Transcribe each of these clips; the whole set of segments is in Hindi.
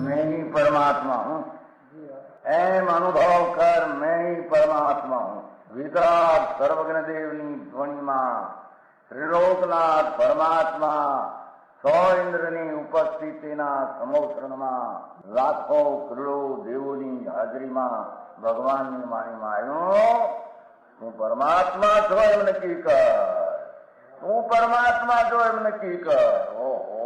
मैं ही परमात्मा हूँ, एम अनुभव कर मैं ही परमात्मा हूँ। वितराग सर्वज्ञ देवनी ध्वनिमा त्रिलोकनाथ परमात्मा सौ इंद्રની ઉપસ્થિતિના સમોત્રણમાં લાખો કરોડો દેવોની હાજરીમાં ભગવાનની વાણીમાં આવ્યો, તું પરમાત્મા છો એમ નક્કી કર, તું પરમાત્મા છો એમ નક્કી કર. ઓહો,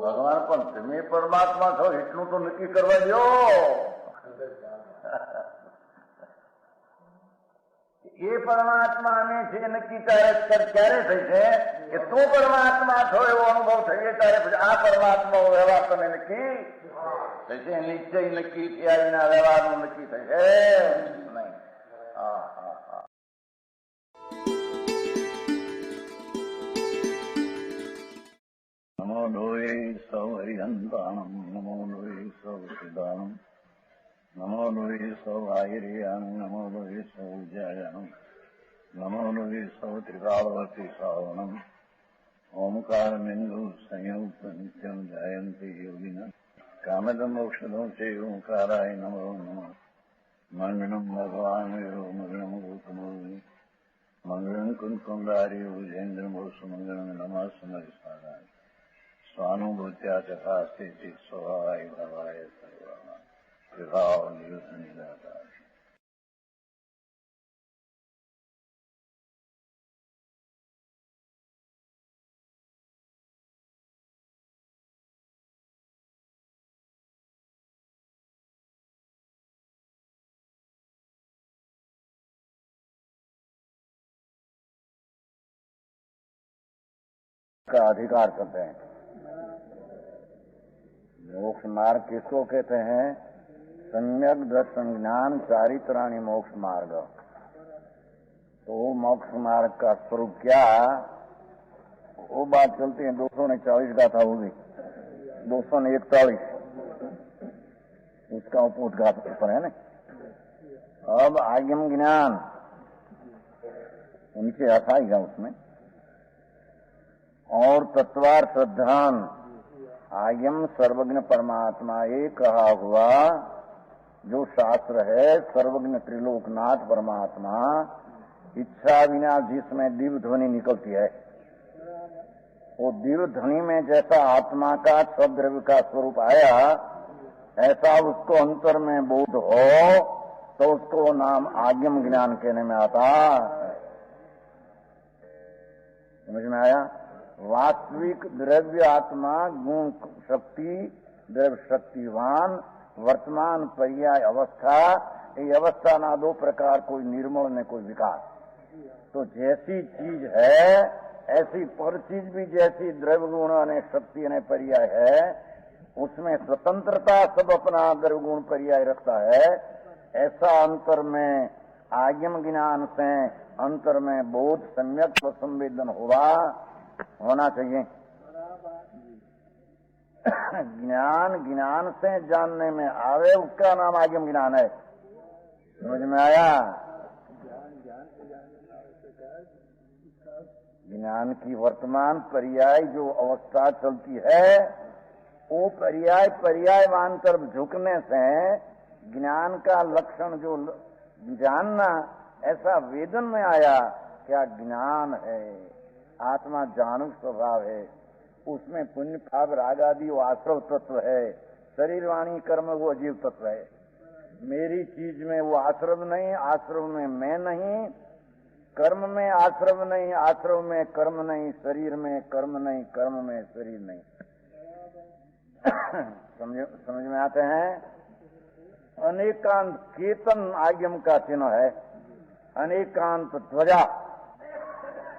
ભગવાન પણ તમે પરમાત્મા છો એટલું તો નક્કી કરવા દો. એ પરમાત્માને છે નક્કી ક્યારે થઈ છે કે તું પરમાત્મા છો એવો અનુભવ થઈએ ત્યારે પછી આ પરમાત્મા વ્યવહાર તમે નક્કી થશે. નિશ્ચય નક્કી થયા વિના વ્યવહારનું નક્કી થશે નહીં. હા હા હા. નમો લોહે સૌ હરિહંતાણમ, નમો લોહે સૌ સિદ્ધાણમ, નમો લોહે સૌ આહિર્યાણમ, નમો લોહે સૌ જયાણમ, નમો લોહે સૌ ત્રિકાળવતી શ્રાવણમ. ઓમકારમેન્દુ સંયુક્ત નિત્યમ જાયંતિ યોગિના કામદમ મોક્ષદમ છે ઓંકારાય નમો નમઃ. મંગળમ ભગવાન મંગળમ ગૌતમોર્મિ મંગળમ કુંકુંડાર્ય ભુજેન્દ્રમોષ મંગળમ નમઃ સમરિસારાય સ્વાનુભૂત્યા ચકાસ્તે ચિત સ્વભાવાય ભવાય સર્વમાં વિભાવ નિયુત નિરાકાર. का अधिकार करते हैं. मोक्ष मार्ग किसको कहते हैं? सम्यक दर्शन ज्ञान चारित्राणी मोक्ष मार्ग. तो मोक्ष मार्ग का स्वरूप क्या, वो बात चलती है. 240 गाथा होगी, 241 उसका उपोद्घात पर है ना. अब आगम ज्ञान उनके अर्थ आएगा उसमें, और तत्वार श्रद्धान आयम सर्वज्ञ परमात्मा ये कहा हुआ जो शास्त्र है, सर्वज्ञ त्रिलोकनाथ परमात्मा इच्छा विना जिसमें दिव्य ध्वनि निकलती है, वो दिव्य ध्वनि में जैसा आत्मा का स्वद्रव्य का स्वरूप आया, ऐसा उसको अंतर में बोध हो तो उसको नाम आगम ज्ञान कहने में आता है. समझ में आया? वास्तविक द्रव्य आत्मा गुण शक्ति द्रव्य शक्तिवान वर्तमान पर्याय अवस्था, ये अवस्था ना दो प्रकार, कोई निर्मल ने कोई विकार. तो जैसी चीज है ऐसी पर चीज भी जैसी द्रव्य गुण ने शक्ति ने पर्याय है, उसमें स्वतंत्रता सब अपना द्रव्य गुण पर्याय रखता है. ऐसा अंतर में आगम ज्ञान से अंतर में बोध सम्यक संवेदन होना चाहिए. ज्ञान से जानने में आवे उसका नाम आगम ज्ञान है. समझ में आया? ज्ञान की वर्तमान पर्याय जो अवस्था चलती है, वो पर्यायवान तरफ झुकने से ज्ञान का लक्षण जो जानना, ऐसा वेदन में आया क्या ज्ञान है, आत्मा जानू स्वभाव है, उसमें पुण्य पाप राग आदि वो आश्रव तत्व है, शरीर वाणी कर्म वो अजीव तत्व है. मेरी चीज में वो आश्रव नहीं, आश्रव में मैं नहीं, कर्म में आश्रव नहीं, आश्रव में कर्म नहीं, शरीर में कर्म नहीं, कर्म में शरीर नहीं. समझ में आते हैं? अनेकांत केतन आगम का चिन्ह है. अनेकांत ध्वजा,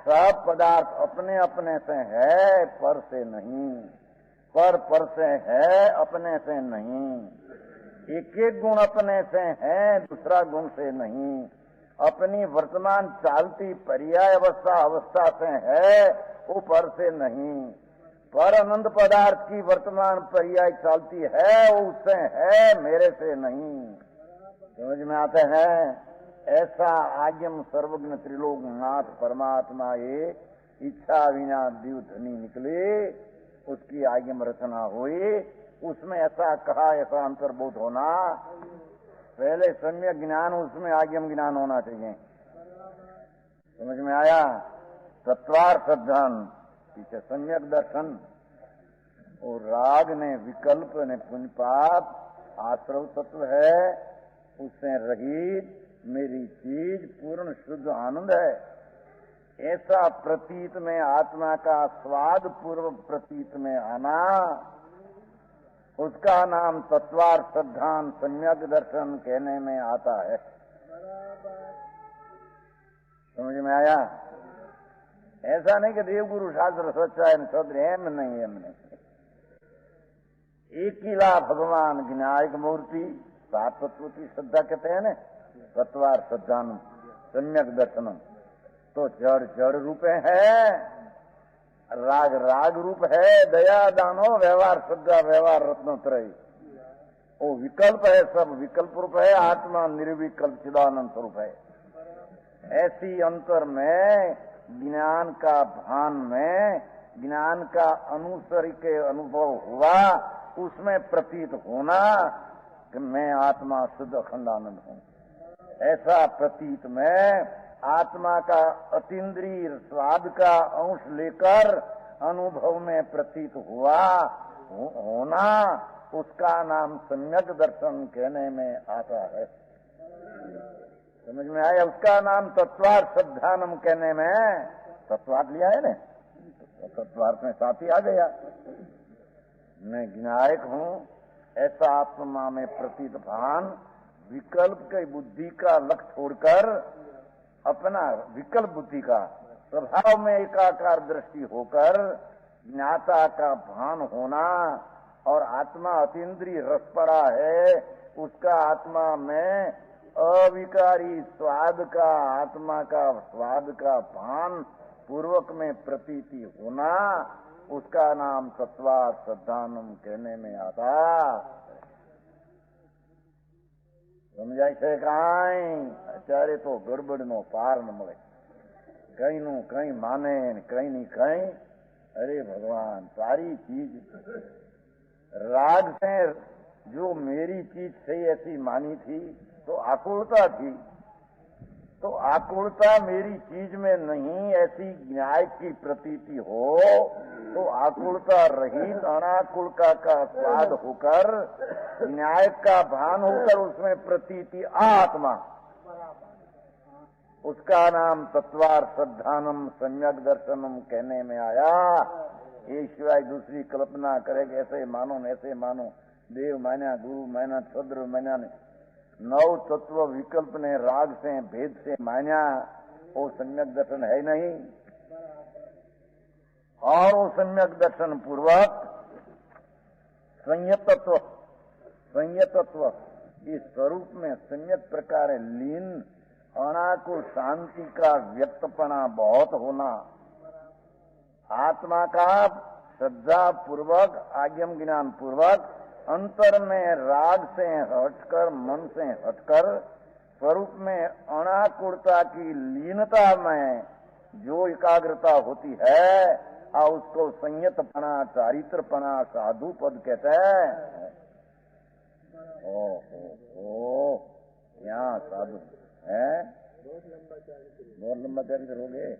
सब पदार्थ अपने अपने से है, पर से नहीं. पर से है, अपने से नहीं. एक एक गुण अपने से है, दूसरा गुण से नहीं. अपनी वर्तमान चालती पर्याय अवस्था से है, वो पर से नहीं. पर अनंत पदार्थ की वर्तमान पर्याय चलती है, वो उससे है, मेरे से नहीं। समझ में आते हैं? ऐसा आज्ञम सर्वज्ञ त्रिलोकनाथ परमात्मा ये इच्छा विना दिव धनी निकले, उसकी आज्ञम रचना हुई, उसमें ऐसा कहा, ऐसा अंतर्बोध होना। पहले सम्यक ज्ञान, उसमें आज्ञम ज्ञान होना चाहिए। समझ में आया? तत्वार्थ ध्यान, पीछे सम्यक दर्शन और राग ने विकल्प ने पुण्य पाप आश्रव तत्व है, उससे रहित मेरी चीज पूर्ण शुद्ध आनंद है, ऐसा प्रतीत में आत्मा का स्वाद पूर्व प्रतीत में आना, उसका नाम तत्वार्थ ध्यान सम्यक दर्शन कहने में आता है। समझ में आया? ऐसा नहीं कि देवगुरु शास्त्र सच्चा है, सद्र एम नहीं, एम नहीं। एक ही ला भगवान विनायक मूर्ति सात तत्व की श्रद्धा कहते हैं ना, तत्वार श्रद्धान सम्यक दर्शनम। तो जड़ जड़ रूप है, राग राग रूप है, दया दानो व्यवहार श्रद्धा व्यवहार रत्नोत्रय, वो विकल्प है, सब विकल्प रूप है। आत्मा निर्विकल्प चिदानंद स्वरूप है। ऐसी अंतर में ज्ञान का भान में ज्ञान का अनुसरी के अनुभव हुआ, उसमें प्रतीत होना कि मैं आत्मा शुद्ध अखंडानंद हूँ। ऐसा प्रतीत में आत्मा का अतीन्द्रिय स्वाद का अंश लेकर अनुभव में प्रतीत हुआ होना, उसका नाम सम्यक दर्शन कहने में आता है। समझ में आया? उसका नाम तत्वार्थ श्रद्धानम कहने में, तत्वार्थ लिया है ना, तत्वार्थ में साथ ही आ गया। मैं विनायक हूँ ऐसा आत्मा में प्रतीत भान, विकल्प के बुद्धि का लक्ष्य छोड़कर अपना विकल्प बुद्धि का स्वभाव में एकाकार दृष्टि होकर ज्ञाता का भान होना, और आत्मा अतीन्द्रिय रस पड़ा है, उसका आत्मा में अविकारी स्वाद का, आत्मा का स्वाद का भान पूर्वक में प्रतीति होना, उसका नाम तत्वार्थ श्रद्धानम कहने में आता। समझाय છે કાંઈ? અત્યારે તો ગડબડનો પાર ન મળે, કઈનું કઈ માને ને કઈ ની કઈ। अरे भगवान, सारी चीज राग से जो मेरी चीज थी ऐसी मानी थी, तो आकुलता थी, तो आकुलता मेरी चीज में नहीं, ऐसी न्याय की प्रतीति हो तो आकुलता रहित अनाकुल का स्वाद होकर, न्याय का भान होकर उसमें प्रतीति आत्मा, उसका नाम तत्वार्थ श्रद्धानम सम्यक दर्शनम कहने में आया। ये शिवाय दूसरी कल्पना करे कि ऐसे मानो न ऐसे मानो, देव माना, गुरु माना, छद्र माना, नौ तत्व विकल्प ने राग से भेद से मान्या, वो सम्यक दर्शन है नहीं। और वो सम्यक दर्शन पूर्वक संयतत्व इस स्वरूप में सम्यक प्रकार लीन अनाकुल शांति का व्यक्तपना बहुत होना, आत्मा का श्रद्धा पूर्वक आज्ञम ज्ञान पूर्वक अंतर में राग से हटकर, मन से हटकर स्वरूप में अनाकुलता की लीनता में जो एकाग्रता होती है, उसको संयतपना, चारित्रपना, साधु पद कहते हैं। ओ यहाँ साधु है, बहुत लंबा चरित्र हो गए।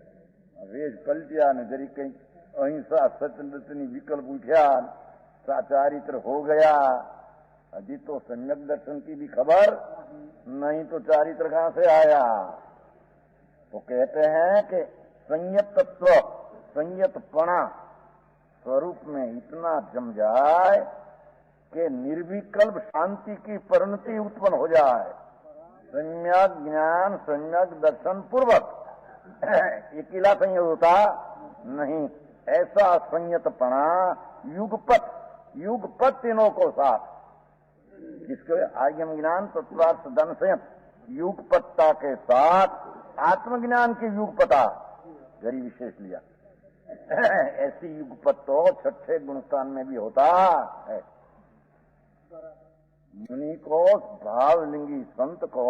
वेश पलटिया ने जरी कहीं अहिंसा सत्यनी विकल्प उठ्या, चारित्र हो गया। अभी तो सम्यक दर्शन की भी खबर नहीं, तो चारित्र कहां से आया? तो कहते हैं कि संयत तत्व, संयतपना स्वरूप में इतना जम जाए कि निर्विकल्प शांति की परिणति उत्पन्न हो जाए। सम्यक ज्ञान, सम्यक दर्शन पूर्वक अकेला संयत होता नहीं, ऐसा संयतपना युगपत तीनों को साथ, जिसके आज्ञम ज्ञान तत्वार्थ धन संयत युगपत्ता के साथ आत्मज्ञान की युगपता, गरी विशेष लिया। ऐसी युगपत तो छठे गुणस्थान में भी होता है। मुनि को, भावलिंगी संत को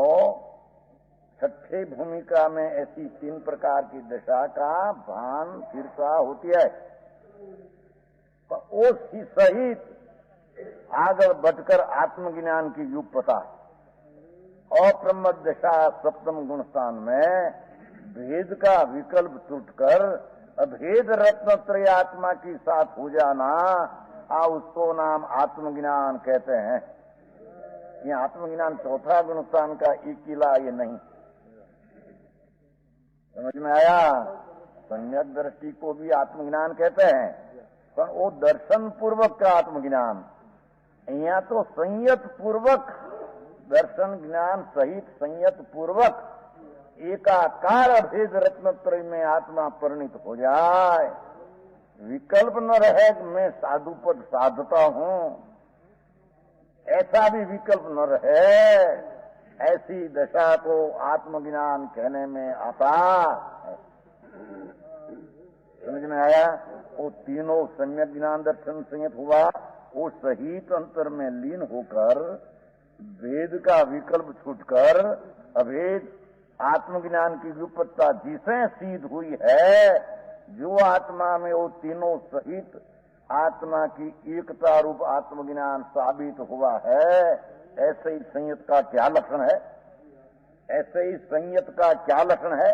छठे भूमिका में ऐसी 3 प्रकार की दशा का भान फिरता होती है। तो उसकी सहित आगे बढ़कर आत्मज्ञान की युगपता अप्रमद दशा सप्तम गुणस्थान में भेद का विकल्प टूटकर अभेद रत्नत्रय आत्मा की साथ हो जाना, उसको नाम आत्मज्ञान कहते हैं। ये आत्मज्ञान चौथा गुणस्थान का एक किला ये नहीं। समझ में आया? सम्यक दृष्टि को भी आत्मज्ञान कहते हैं, पर वो दर्शन पूर्वक का आत्मज्ञान। यहाँ तो संयत पूर्वक दर्शन ज्ञान सहित संयत पूर्वक एकाकार अभेद रत्नत्रय में आत्मा परिणित हो जाए, विकल्प न रहे कि मैं साधु पद साधता हूँ, ऐसा भी विकल्प न रहे, ऐसी दशा को आत्मज्ञान कहने में आता है। समझ में आया? वो तीनों सम्यक ज्ञान दर्शन संयत हुआ, वो सहित अंतर में लीन होकर वेद का विकल्प छूटकर अभेद आत्मज्ञान की व्युत्पत्ता जिसे सिद्ध हुई है, जो आत्मा में वो तीनों सहित आत्मा की एकता रूप आत्मज्ञान साबित हुआ है, ऐसे ही संयत का क्या लक्षण है? ऐसे ही संयत का क्या लक्षण है?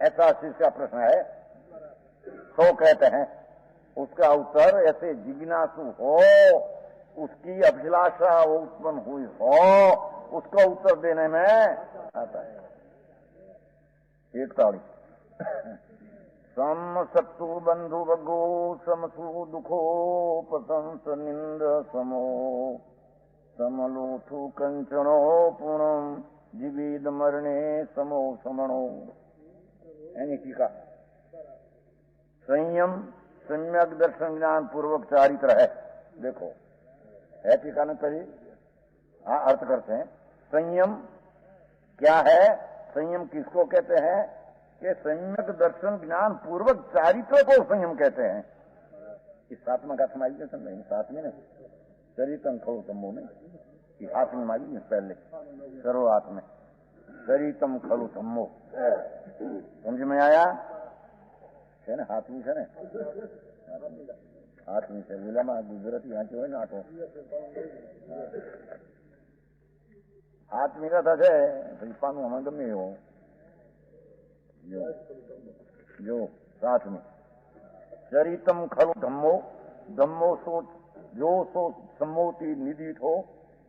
ऐसा शिष्य का प्रश्न है। तो कहते हैं उसका उत्तर ऐसे जिज्ञासु हो, उसकी अभिलाषा उत्पन्न हुई हो, उसका उत्तर देने में आता है। 41 सम सत्तु बंधु भगो समसु दुखोपसंस निंद समो समलोथु कंचनो पूर्णम जीवित मरणे समो समणो। यानी टीका, संयम सम्यक दर्शन ज्ञान पूर्वक चारित्र है। देखो है टीका न कही, हाँ अर्थ करते हैं। संयम क्या है? संयम किसको कहते हैं? कि सम्यक दर्शन ज्ञान पूर्वक चारित्र को संयम कहते हैं। इस 7वां का समाज में समझेंगे, 7वें में चरितम खो तम्बो में, 8वीं माली में पहले सर्वात में चरितम खलु तम्बो। समझ में आया है ना? 7वीं से ने 8वीं से बोला गुजराती यहाँ हो ने 8 8वीं का था भाई पानु हमें गमे हो जो 7वीं चरितम खलु धम्मो धम्मो सो जो सो सम्मोति निधि हो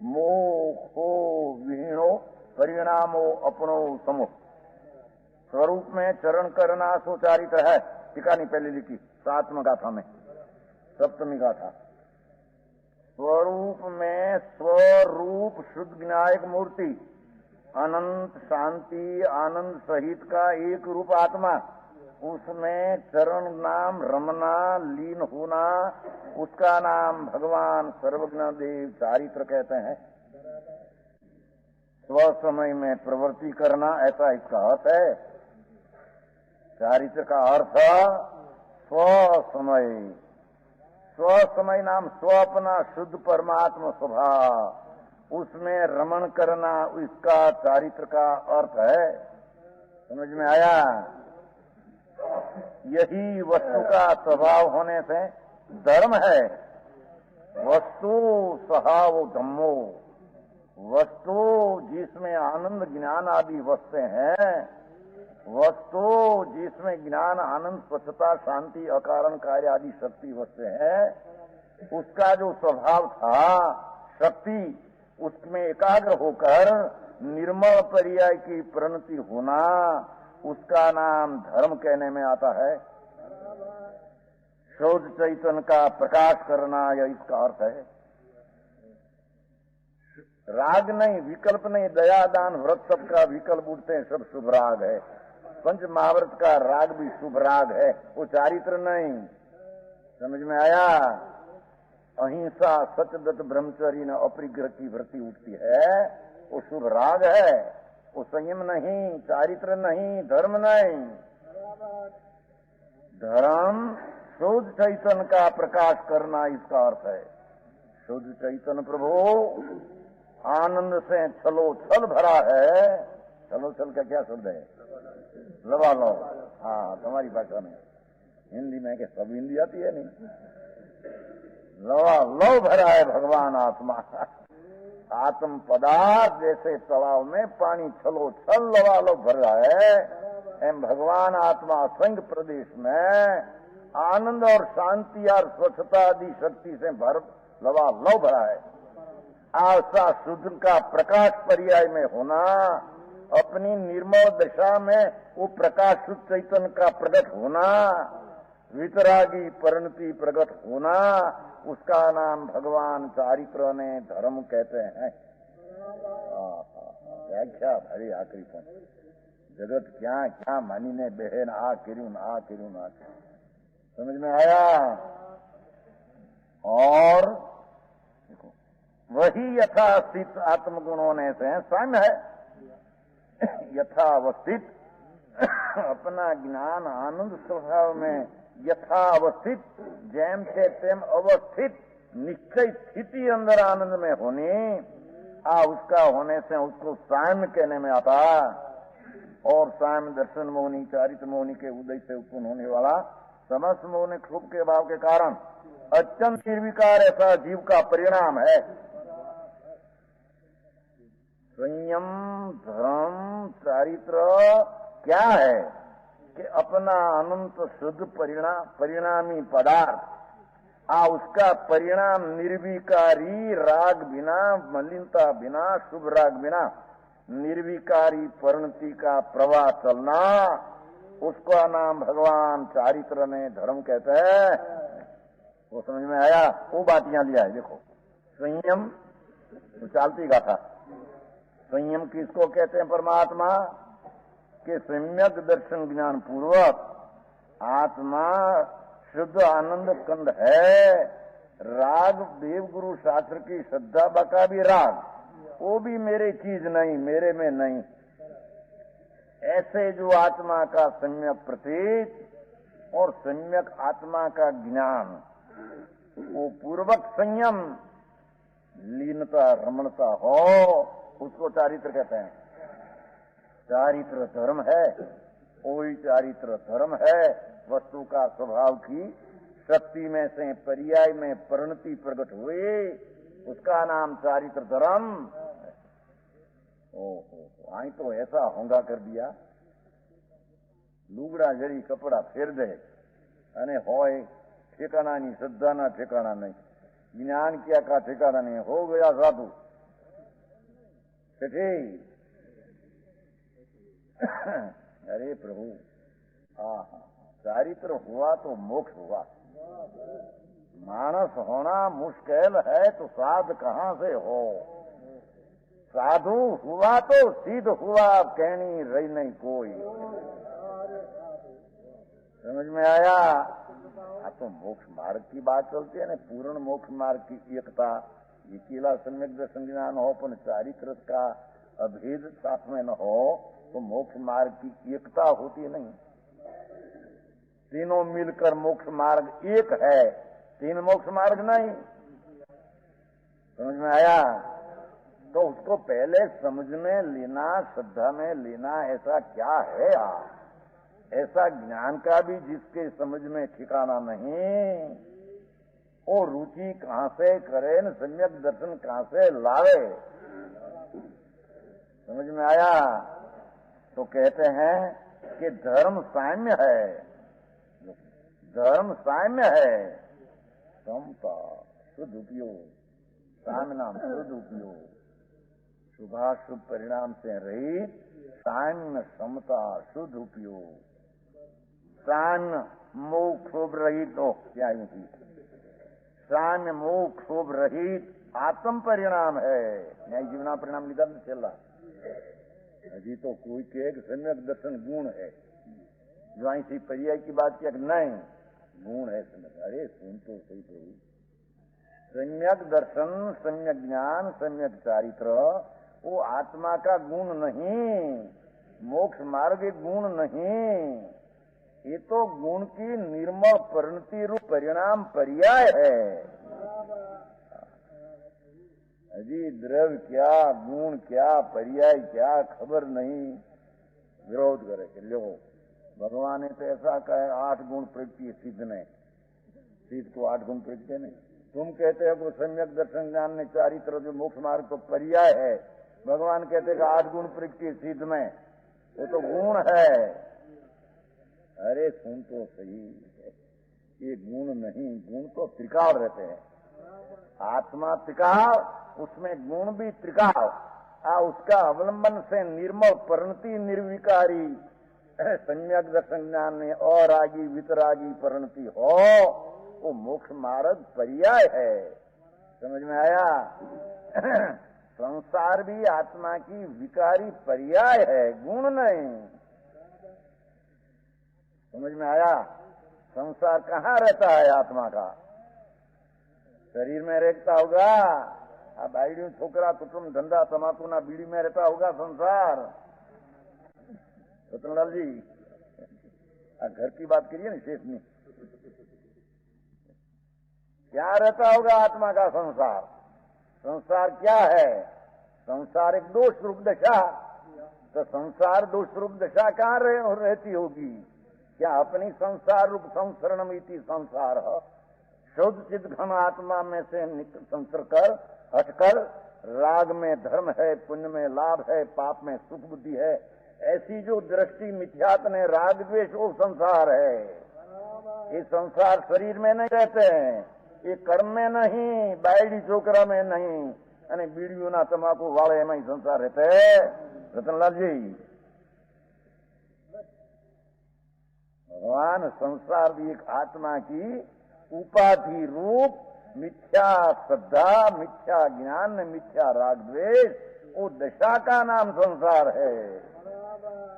मोहो विहीणो परिणामो अपनो समो। स्वरूप में चरण करना सो चारित्र है। टीका नहीं पहले लिखी 7वां गाथा में, 7वीं गाथा। स्वरूप में स्वरूप शुद्ध विनायक मूर्ति अनंत शांति आनंद सहित का एक रूप आत्मा, उसमें चरण नाम रमना लीन होना, उसका नाम भगवान सर्वज्ञ देव चारित्र कहते हैं। स्व समय में प्रवृत्ति करना, ऐसा इसका अर्थ है। चारित्र का अर्थ स्व समय, स्व समय नाम स्व अपना शुद्ध परमात्मा स्वभाव, उसमें रमण करना, इसका चारित्र का अर्थ है। समझ में आया? यही वस्तु का स्वभाव होने से धर्म है। वस्तु स्वभाव धम्मो, वस्तु जिसमें आनंद ज्ञान आदि वस्ते हैं, वस्तु जिसमें ज्ञान आनंद स्वच्छता शांति अकारण कार्य आदि शक्ति वस्ते हैं, उसका जो स्वभाव था शक्ति, उसमें एकाग्र होकर निर्मल पर्याय की परिणति होना, उसका नाम धर्म कहने में आता है। शोध चैतन्य का प्रकाश करना, यह इसका अर्थ है। राग नहीं, विकल्प नहीं, दया दान व्रत सबका विकल्प उठते हैं, सब शुभ राग है। पंच महाव्रत का राग भी शुभ राग है, वो चारित्र नहीं। समझ में आया? अहिंसा सत्यदत्त ब्रह्मचर्य न अपरिग्रह की वृत्ति उठती है, वो शुभ राग है, वो संयम नहीं, चारित्र नहीं, धर्म नहीं। धर्म शुद्ध चैतन्य का प्रकाश करना, इसका अर्थ है। शुद्ध चैतन्य प्रभु आनंद से छलो छल भरा है। छलो छल का क्या शब्द है? लबालब। हाँ, तुम्हारी भाषा में, हिंदी में क्या सब हिंदी आती है? नहीं, लबालब भरा है भगवान आत्मा। आत्म पदार्थ जैसे तालाब में पानी छलो छल लबालब भर रहा है, एम भगवान आत्मा असंग प्रदेश में आनंद और शांति और स्वच्छता आदि शक्ति से भर लबालब भरा है। आशा शुद्ध का प्रकाश पर्याय में होना, अपनी निर्मल दशा में वो प्रकाश शुद्ध चैतन्य का प्रकट होना, वितरागी परिणति प्रकट होना, उसका नाम भगवान चारित्र ने धर्म कहते हैं। व्याख्या भरी आखिरी पर जगत क्या क्या मानी ने बहन आ किरून आ किरून आ, समझ में आया? और देखो, वही यथास्थित आत्मगुणों ने से साम्य है। यथावस्थित अपना ज्ञान आनंद स्वभाव में यथावस्थित, जैम थे तेम अवस्थित निश्चय स्थिति अंदर आनंद में होने, उसका होने से उसको साम्य कहने में आता। और साम्य दर्शन मोहनी चारित्र मोहनी के उदय से उत्पन्न होने वाला समस्त मोहनी क्षोभ के भाव के कारण अत्यंत निर्विकार ऐसा जीव का परिणाम है। संयम धर्म चारित्र क्या है कि अपना अनंत शुद्ध परिणामी पदार्थ, उसका परिणाम निर्विकारी, राग बिना, मलिनता बिना, शुभ राग बिना निर्विकारी परिणति का प्रवाह चलना, उसका नाम भगवान चारित्र ने धर्म कहते हैं। वो समझ में आया? वो बात यहां लिया है। देखो, संयम तो चालती गाथा। संयम किसको कहते हैं? परमात्मा के सम्यक दर्शन ज्ञान पूर्वक आत्मा शुद्ध आनंद कंद है। राग देव गुरु शास्त्र की श्रद्धा बका भी राग, वो भी मेरे चीज नहीं, मेरे में नहीं। ऐसे जो आत्मा का सम्यक प्रतीत और सम्यक आत्मा का ज्ञान, वो पूर्वक संयम लीनता रमणता हो, उसको चारित्र कहते हैं। चारित्र धर्म है, वही चारित्र धर्म है। वस्तु का स्वभाव की शक्ति में से पर्याय में परिणति प्रकट हुई, उसका नाम चारित्र धर्म। ओहो, आई तो ऐसा होंगा कर दिया, लुगड़ा जड़ी कपड़ा फेर दे अने होय ठिकाना नहीं, श्रद्धा ना ठिकाना नहीं, ज्ञान क्या का ठिकाना नहीं, हो गया साधु। अरे प्रभु, चारित्र हुआ तो मोक्ष हुआ। मानस होना मुश्किल है तो साध कहां से हो? साधु हुआ तो सिद्ध हुआ, कहनी रही नहीं कोई। समझ में आया? तो मोक्ष मार्ग की बात चलती है ना, पूर्ण मोक्ष मार्ग की एकता। अकेला सम्यक दर्शन ज्ञान हो पर चारित्र का अभेद साथ में न हो तो मोक्ष मार्ग की एकता होती नहीं। तीनों मिलकर मोक्ष मार्ग एक है, तीन मोक्ष मार्ग नहीं। समझ में आया? तो उसको पहले समझ में लेना, श्रद्धा में लेना। ऐसा क्या है ऐसा ज्ञान का भी जिसके समझ में ठिकाना नहीं, वो रुचि कहां से करे न सम्यक दर्शन कहां से लावे? समझ में आया? तो कहते हैं कि धर्म साम्य है, धर्म साम्य है। समता शुद्ध उपयोग, साम्य नाम शुद्ध उपयोग, शुभाशुभ परिणाम से रहित साम्य समता शुद्ध उपयोग। साम्य मोह क्षोभ रहित हो, क्या साम्य मोह क्षोभ रहित आत्म परिणाम है। न्याय जीवना परिणाम लिखा तो चला अजी तो कोई के सम्यक दर्शन गुण है, जो ऐसी पर्याय की बात किया नहीं, गुण है सम्यक। अरे सुन तो सही प्रभु, सम्यक दर्शन, सम्यक ज्ञान, सम्यक चारित्र वो आत्मा का गुण नहीं, मोक्ष मार्ग गुण नहीं, ये तो गुण की निर्मल परिणति रूप परिणाम पर्याय है। अजी द्रव्य क्या, गुण क्या, पर्याय क्या, खबर नहीं, विरोध करे कि लो भगवान ने तो ऐसा कहे 8 गुण प्रगति सिद्ध ने, सिद्ध को 8 गुण प्रगति नहीं। तुम कहते हो कि सम्यक दर्शन ज्ञान ने चारित्र जो मोक्ष मार्ग तो पर्याय है, भगवान कहते हैं कि 8 गुण प्रगति सिद्ध में, वो तो गुण है। अरे सुन तो सही, ये गुण नहीं, गुण तो त्रिकाल रहते हैं। आत्मा त्रिकाल, उसमें गुण भी त्रिकाल, उसका अवलंबन से निर्मल परिणति निर्विकारी सम्यक दर्शन ज्ञान में अरागी वितरागी परिणति हो, वो मोक्ष मार्ग पर्याय है। समझ में आया? संसार भी आत्मा की विकारी पर्याय है, गुण नहीं। समझ में आया? संसार कहाँ रहता है आत्मा का? शरीर में रहता होगा। आ बायड़ी छोकरा कुटुंब धंधा तमाकू ना बीड़ी में रहता होगा संसार। रतनलाल जी, घर की बात करिए ना शेष में, क्या रहता होगा आत्मा का संसार? संसार क्या है? संसार एक दोष रूप दशा। तो संसार दोष रूप दशा कहाँ रहती होगी? क्या अपनी संसार रूप संसरणमिति संसार है, शुद्ध चिद घन आत्मा में से संसर कर हटकर राग में धर्म है, पुण्य में लाभ है, पाप में सुख बुद्धि है, ऐसी जो दृष्टि मिथ्यात्व ने राग द्वेष वो संसार है। ये संसार शरीर में नहीं रहते हैं, ये कर्म में नहीं, बायडी छोकरा में नहीं, અને બીડીઓના તમાકુ વાળે એમાં સંસાર રહેતે। રતનલાલજી, भगवान संसार भी एक आत्मा की उपाधि रूप मिथ्या श्रद्धा, मिथ्या ज्ञान, मिथ्या राग द्वेष, वो दशा का नाम संसार है।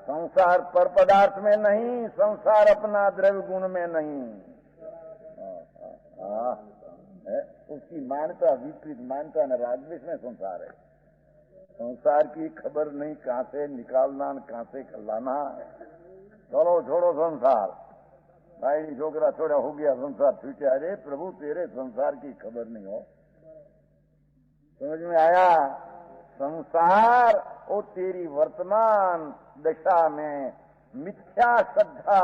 संसार पर पदार्थ में नहीं, संसार अपना द्रव्य गुण में नहीं। उसकी मान्यता विपरीत मान्यता न राग द्वेष में संसार है। संसार की खबर नहीं, कहां से निकालना, कहां से लाना। चलो छोड़ो संसार, भाई छोकरा छोड़ा हो गया, संसार छूटे। अरे प्रभु तेरे संसार की खबर नहीं हो। समझ में आया? संसार वो तेरी वर्तमान दशा में मिथ्या श्रद्धा,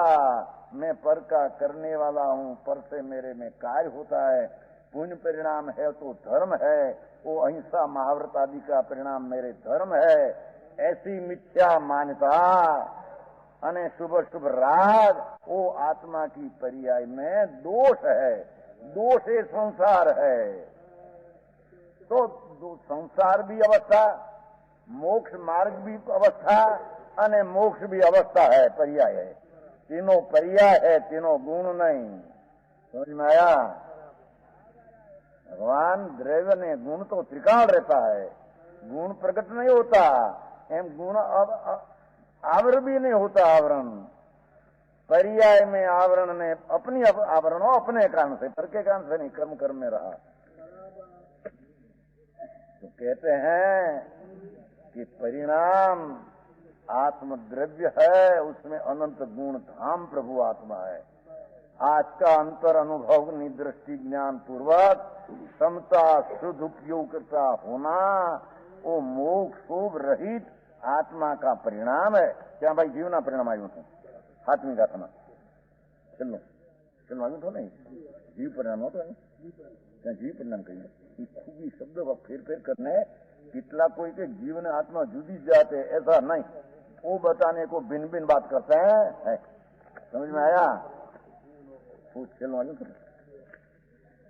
मैं पर का करने वाला हूँ, पर से मेरे में कार्य होता है, पुण्य परिणाम है तो धर्म है, वो अहिंसा महाव्रत आदि का परिणाम मेरे धर्म है, ऐसी मिथ्या मान्यता अने शुभ शुभ राग वो आत्मा की पर्याय में दोष है। दोष ये संसार है। तो संसार भी अवस्था, मोक्ष मार्ग भी अवस्था, अने मोक्ष भी अवस्था है, पर्याय है। तीनों पर्याय है, तीनों गुण नहीं। समझ में आया? भगवान द्रव्य ने गुण तो त्रिकाल रहता है, गुण प्रकट नहीं होता, एम गुण आवरण भी नहीं होता। आवरण पर्याय में आवरण ने अपनी आवरण हो अपने कारण से, पर के कारण से नहीं, कर्म कर्म में रहा। तो कहते हैं कि परिणाम आत्मद्रव्य है, उसमें अनंत गुण धाम प्रभु आत्मा है। आज का अंतर अनुभव निदृष्टि ज्ञान पूर्वक समता शुद्ध उपयोग करता होना, वो मोक्ष शुभ रहित आत्मा का परिणाम है। क्या भाई जीवना परिणाम आयु थे हाथ में गाथना चलो चलो आयु तो नहीं, जीव परिणाम हो तो क्या जीव परिणाम कहिए खूबी शब्द व फेर फेर करने कितला कोई के जीवन आत्मा जुदी जाते, ऐसा नहीं, वो बताने को भिन्न भिन्न बात करते हैं। समझ में आया? चलो आयु तो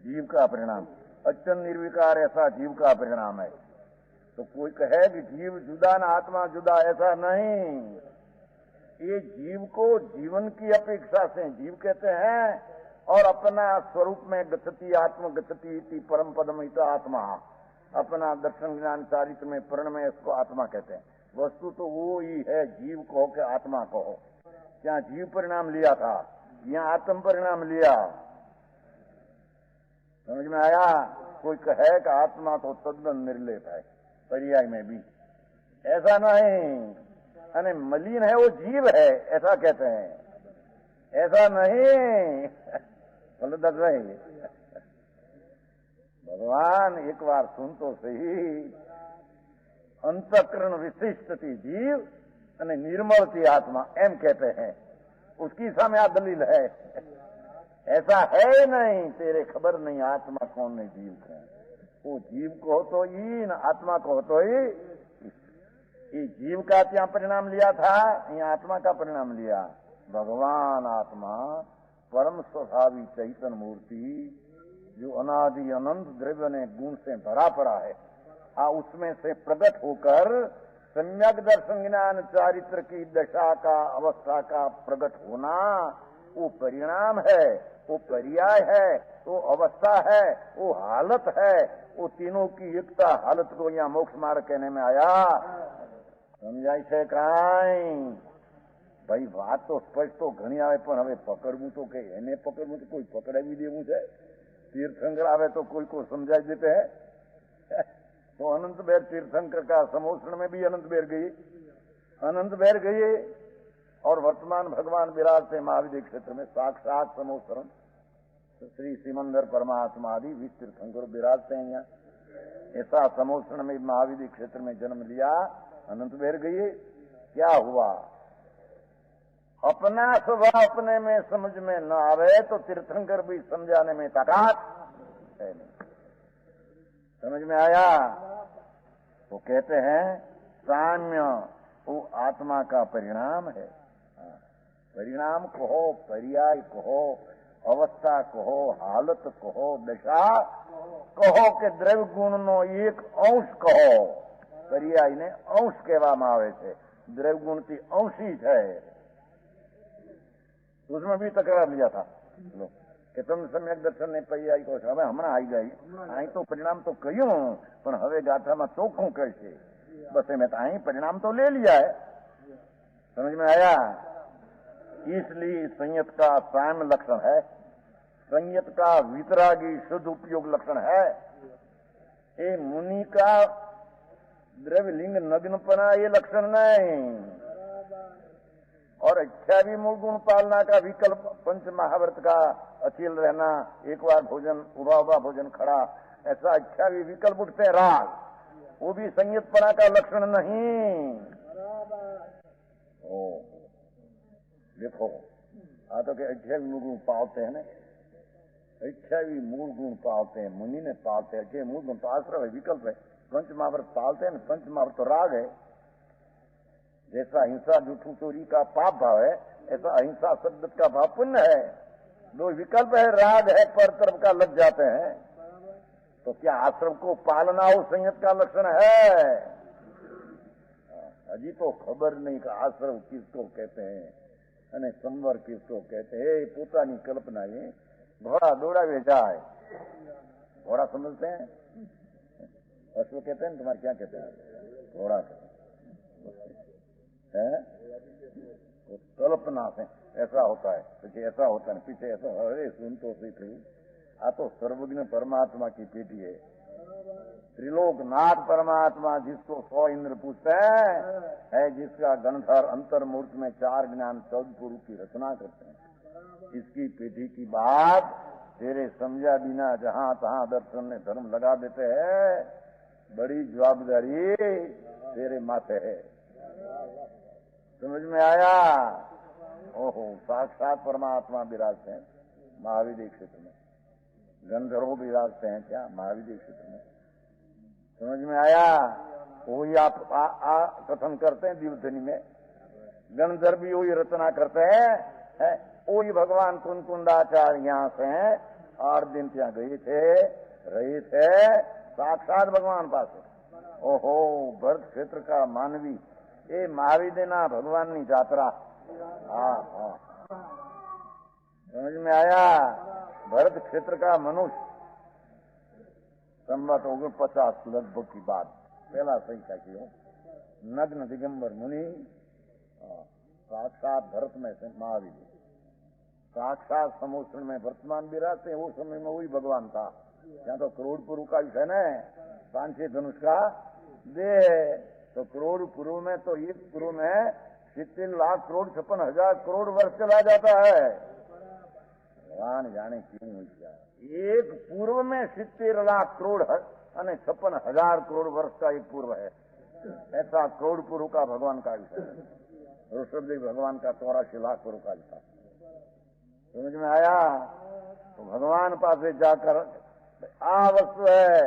जीव का परिणाम अचन निर्विकार ऐसा जीव का परिणाम है। तो कोई कहे कि जीव जुदा ना आत्मा जुदा, ऐसा नहीं। ये जीव को जीवन की अपेक्षा से जीव कहते हैं, और अपना स्वरूप में गति आत्म गति इति परम पदम इता आत्मा, अपना दर्शन ज्ञान चारित्र में पर्ण में इसको आत्मा कहते हैं। वस्तु तो वो ही है, जीव कहो कि आत्मा कहो। क्या जीव परिणाम लिया था, यहाँ आत्म परिणाम लिया। समझ में आया? कोई कहे कि आत्मा तो तद्दन निर्लेप है, पर्याय में भी ऐसा नहीं, अने मलिन है वो जीव है, ऐसा कहते हैं। ऐसा नहीं। बोले दस भाई भगवान एक बार सुन तो सही। अंतःकरण विशिष्टती जीव અને निर्मलती आत्मा एम कहते हैं। उसकी सामने आ दलील है। ऐसा है नहीं, तेरे खबर नहीं आत्मा कौन है जीव कौन। वो जीव को तो ही न आत्मा को तो ही। ये जीव का क्या परिणाम लिया था, यहाँ आत्मा का परिणाम लिया। भगवान आत्मा परम स्वभावी चैतन्य मूर्ति जो अनादि अनंत द्रव्य ने गुण से भरा पड़ा है, उसमें से प्रकट होकर सम्यक दर्शन ज्ञान चारित्र की दशा का अवस्था का प्रकट होना वो परिणाम है, वो पर्याय है, वो अवस्था है, वो हालत है। वो तीनों की एकता हालत को यहाँ मोक्ष मार्ग कहने में आया। समझाय છે કાંઈ? ભાઈ વાત તો સ્પષ્ટ તો ઘણી આવે, પણ હવે પકડવું તો કે એને પકડવું તો કોઈ પકડાવી દેવું છે। तीर्थंकर आवे तो कोई को समझाई देते हैं। तो अनंत बेर तीर्थंकर का समोषण में भी अनंत बेर गई, अनंत बेर गई। और वर्तमान भगवान विराजते महाविद्य क्षेत्र में साक्षात समोषण श्री सिमंदर परमात्मा आदि 20 तीर्थंकर विराजते हैं यहाँ। ऐसा समोषण में महाविद्य क्षेत्र में जन्म लिया, अनंत बेर गई। क्या हुआ? अपना स्वभाव अपने में समझ में न आवे तो तीर्थंकर भी समझाने में ताकत है नहीं। समझ में आया? वो कहते हैं साम्य वो आत्मा का परिणाम है। परिणाम कहो, पर्याय कहो, अवस्था कहो, हालत कहो, दशा कहो के द्रव्य गुण नो एक अंश कहो। पर्याय ने अंश कहेवामां आवे छे। द्रव्य गुण की अंशी है। उसमें भी तकरार लिया था कि तुम सम्यक दर्शन ने पर्याय को હવે હમણાં આવી ગઈ। અહીં તો પરિણામ તો કહ્યું, પણ હવે ગાથામાં ચોખ્ખું કહેશે। बस मैं तो અહીં परिणाम तो ले लिया है। समझ में आया? इसलिए संयत का साम लक्षण है, संयत का वितरागी शुद्ध उपयोग लक्षण है। ये मुनि का द्रव्य लिंग नग्नपना ये लक्षण नहीं। और इच्छा भी मूल गुण पालना का विकल्प पंच महाव्रत का अचील रहना, एक बार भोजन उबा उबा भोजन खड़ा, ऐसा इच्छा भी विकल्प उठते राग, वो भी संयतपना का लक्षण नहीं। ओ देखो तो के इच्छा भी मूल गुण पालते हैं ना, इच्छा भी मूल गुण पालते हैं, मुनि ने पालते हैं। मूल गुण तो आश्रय है, विकल्प है। पंच महाव्रत पालते हैं, पंच महाव्रत तो राग है। जैसा हिंसा झूठू चोरी का पाप भाव है, ऐसा अहिंसा शब्द का भाव पुण्य है। दो विकल्प है, राग है, पर तरफ का लग जाते हैं। तो क्या आश्रम को पालना वो संयत का लक्षण है? अजी तो खबर नहीं कि आश्रम किसको कहते हैं અને संवर किसको कहते हैं। પોતાની कल्पना ये घोड़ा दौड़ावे जाए। घोड़ा समझते हैं? अश्व कहते हैं, तुम्हारे क्या कहते हैं? घोड़ा है। कल्पना से ऐसा होता है, पीछे ऐसा होता है, पीछे ऐसा। अरे सुन तो सही थी, आ तो सर्वज्ञ परमात्मा की पेटी है। त्रिलोकनाथ परमात्मा जिसको 100 इंद्र पूछते है, जिसका गणधर अंतर्मूर्त में 4 ज्ञान 14 पुरुष की रचना करते हैं। इसकी पेटी की बात तेरे समझा बिना जहां तहां दर्शन ने धर्म लगा देते हैं। बड़ी जवाबदारी तेरे माथे है। समझ में आया? ओहो, साक्षात परमात्मा विराजते हैं महाविद्य क्षेत्र में, गंधर्व विराजते हैं क्या महाविद्य क्षेत्र में। समझ में आया? वही आप कथन करते हैं दिव्यध्वनि में। गंधर्व भी वही रचना करते हैं। वही भगवान कुंकुंडाचार्य यहाँ से 8 दिन ત્યાં गए थे, रहे थे साक्षात भगवान पास। ओहो, भरत क्षेत्र का मानवी ये महाविद्यना भगवान की यात्रा। हाँ हाँ, समझ में आया? भरत क्षेत्र का मनुष्य संवत 49 लगभग की बात, पहला संख्या की हो, नग्न दिगंबर मुनि साक्षात भरत में से महावीर, साक्षात समोषण में वर्तमान विराजते हैं। वो समय में वही भगवान था। यहाँ तो करोड़ पुरु का है न, 5-6 धनुष का देह। तो करोड़ पुरु में तो एक पुरु में 70 लाख करोड़ 56,000 करोड़ वर्ष चला जाता है। भगवान जाने क्यों क्या। एक पूर्व में 70 लाख करोड़ અને 56,000 करोड़ वर्ष का एक पूर्व है। ऐसा करोड़ पूर्व का भगवान का विषय है। ऋषभदेव भगवान का 84 लाख पूर्व का विषय समझ में आया। तो भगवान पास जाकर आ वस्तु है,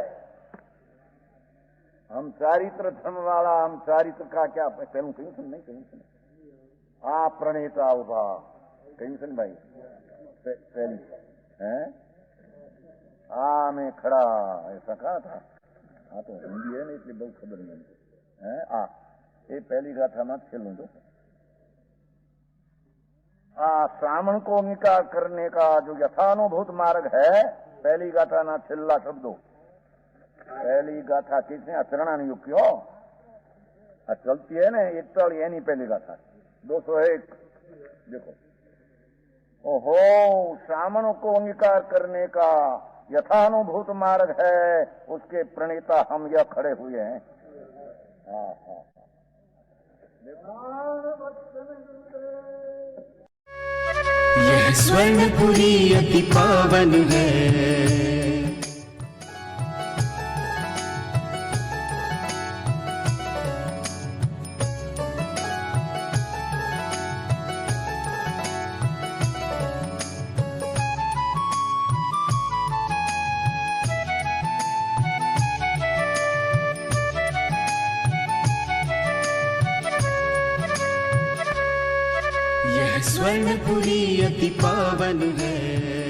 हम चारित्र धर्म वाला, हम चारित्र का क्या पहलू कहीं सुन नहीं, कहीं सुन आ प्रणेता उभा कहीं सुन भाई पहली है आ में खड़ा ऐसा कहा था। हाँ तो हिंदी है ना इसलिए बहुत खबर नहीं है। आ ये पहली गाथा में छेलू तो श्रावण को अंगीकार करने का जो यथानुभूत मार्ग है, पहली गाथा ना छेल्ला शब्दों। पहली गाथा किसने अचरणा नहीं क्यों चलती है ना, एक तो ये नहीं पहली गाथा 201 देखो। ओहो, श्रावण को अंगीकार करने का यथानुभूत मार्ग है, उसके प्रणेता हम यह खड़े हुए हैं। हाँ हाँ यह स्वर्णपुरी अति पावन है। यह स्वर्णपुरी अति पावन है।